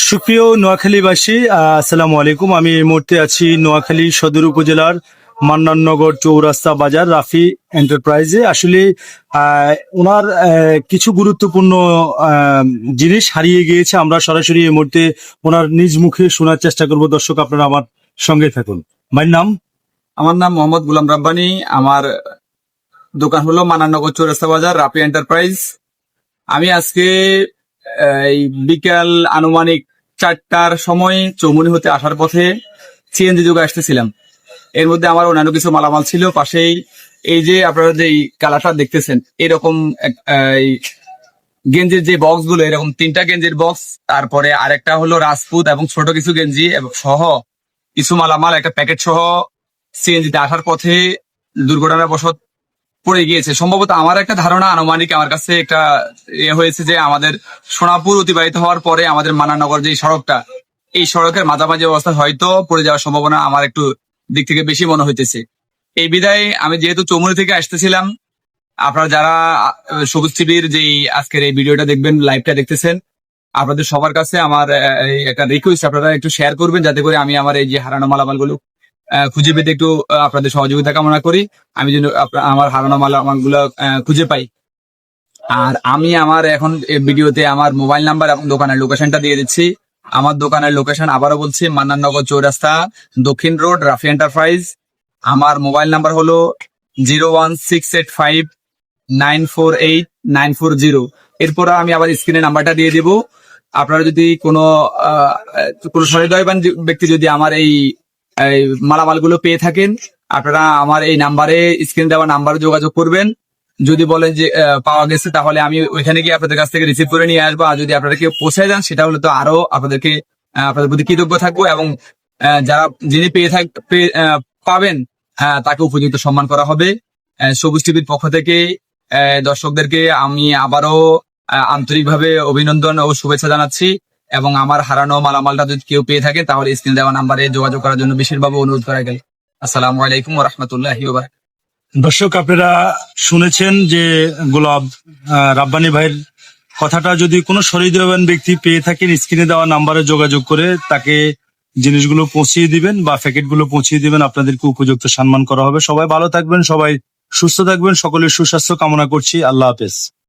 সুপ্রিয় নোয়াখালীবাসী, আসসালামু আলাইকুম। আমি এই মুহূর্তে আছি নোয়াখালী সদর উপজেলার মান্নাননগর চৌরাস্তা বাজার রাফি এন্টারপ্রাইজে। আসলে ওনার কিছু গুরুত্বপূর্ণ আহ, জিনিস হারিয়ে গিয়েছে। আমরা সরাসরি এই মুহূর্তে ওনার নিজ মুখে শোনার চেষ্টা করব। দর্শক, আপনারা আমার সঙ্গে থাকুন। ভাইয়ের নাম? আমার নাম মোহাম্মদ গুলাম রাব্বানি। আমার দোকান হলো মান্নাননগর চৌরাস্তা বাজার রাফি এন্টারপ্রাইজ। আমি আজকে এই বিকাল আনুমানিক 4টার সময় চৌমুনি হতে আসার পথে সিএনজি যুগে আসতেছিলাম। এর মধ্যে আমার অন্যান্য কিছু মালামাল ছিল পাশেই। এই যে আপনারা যে কালারটা দেখতেছেন, এরকম এই গেঞ্জির যে বক্স গুলো, এরকম 3টা গেঞ্জির বক্স, তারপরে আরেকটা হলো রাজপুত এবং ছোট কিছু গেঞ্জি এবং সহ কিছু মালামাল একটা প্যাকেট সহ সিএনজিতে আসার পথে দুর্ঘটনাবশত পড়ে গিয়েছে। সম্ভবত আমার একটা ধারণা, আনুমানিক আমার কাছে একটা হয়েছে যে আমাদের সোনাপুর অতিবাহিত হওয়ার পরে আমাদের মান্নাননগর যে সড়কটা, এই সড়কের মাঝামাঝি অবস্থায় হয়তো পড়ে যাওয়ার সম্ভাবনা আমার একটু দিক থেকে বেশি মনে হইতেছে। এই বিদায় আমি যেহেতু চৌমুনি থেকে আসতেছিলাম, আপনারা যারা সবুজ টিভির যে আজকের এই ভিডিওটা দেখবেন, লাইভটা দেখতেছেন, আপনাদের সবার কাছে আমার এই একটা রিকোয়েস্ট, আপনারা একটু শেয়ার করবেন যাতে করে আমি আমার এই যে হারানো মালামালগুলো খুঁজে পেতে একটু আপনাদের সহযোগিতা কামনা করি। আমি যেন আমার হারানো মালামালগুলো খুঁজে পাই। আর আমি আমার এখন ভিডিওতে আমার মোবাইল নাম্বার এবং দোকানের লোকেশনটা দিয়ে দিচ্ছি। আমার দোকানের লোকেশন আবারও বলছি, মান্নাননগর চৌরাস্তা, দক্ষিণ রোড, রাফি এন্টারপ্রাইজ। আমার মোবাইল নাম্বার হলো 01685948940। এরপর আমি আবার স্ক্রিনে নাম্বারটা দিয়ে দেব। আপনারা যদি কোনো সহৃদয়বান ব্যক্তি যদি আমার এই মালামালগুলো পেয়ে থাকেন, আপনারা আমার এই নাম্বারে, স্ক্রিনে দেওয়া নাম্বারে যোগাযোগ করবেন। যদি বলেন যে পাওয়া গেছে, তাহলে আমি ওইখানে গিয়ে আপনাদের কাছ থেকে রিসিভ করে নিয়ে আসবো। আর যদি আপনারা কেউ পৌঁছে যান, সেটা হলে তো আরো আপনাদেরকে আপনাদের প্রতি কৃতজ্ঞ থাকবো। এবং যিনি পাবেন, তাকে উপযুক্ত সম্মান করা হবে। সবুজ টিভির পক্ষ থেকে দর্শকদেরকে আমি আবারও আন্তরিকভাবে অভিনন্দন ও শুভেচ্ছা জানাচ্ছি। এবং আমার হারানো মালামালটা যদি কেউ পেয়ে থাকে, তাহলে স্ক্রিন দেওয়া নাম্বারে যোগাযোগ করার জন্য বিশেষভাবে অনুরোধ করা গেল। আসসালামু আলাইকুম ওয়া রাহমাতুল্লাহি ওয়া বারাকাতুহু। দর্শক, আপনারা শুনেছেন যে গোলাপ রাব্বানি ভাইয়ের কথাটা। যদি কোনো সহৃদয়বান ব্যক্তি পেয়ে থাকেন, স্ক্রিনে দেওয়া নাম্বারে যোগাযোগ করে তাকে জিনিসগুলো পৌঁছিয়ে দিবেন বা প্যাকেটগুলো পৌঁছিয়ে দিবেন। আপনাদেরকে উপযুক্ত সম্মান করা হবে। সবাই ভালো থাকবেন, সবাই সুস্থ থাকবেন। সকলের সুস্বাস্থ্য কামনা করছি। আল্লাহ হাফেজ।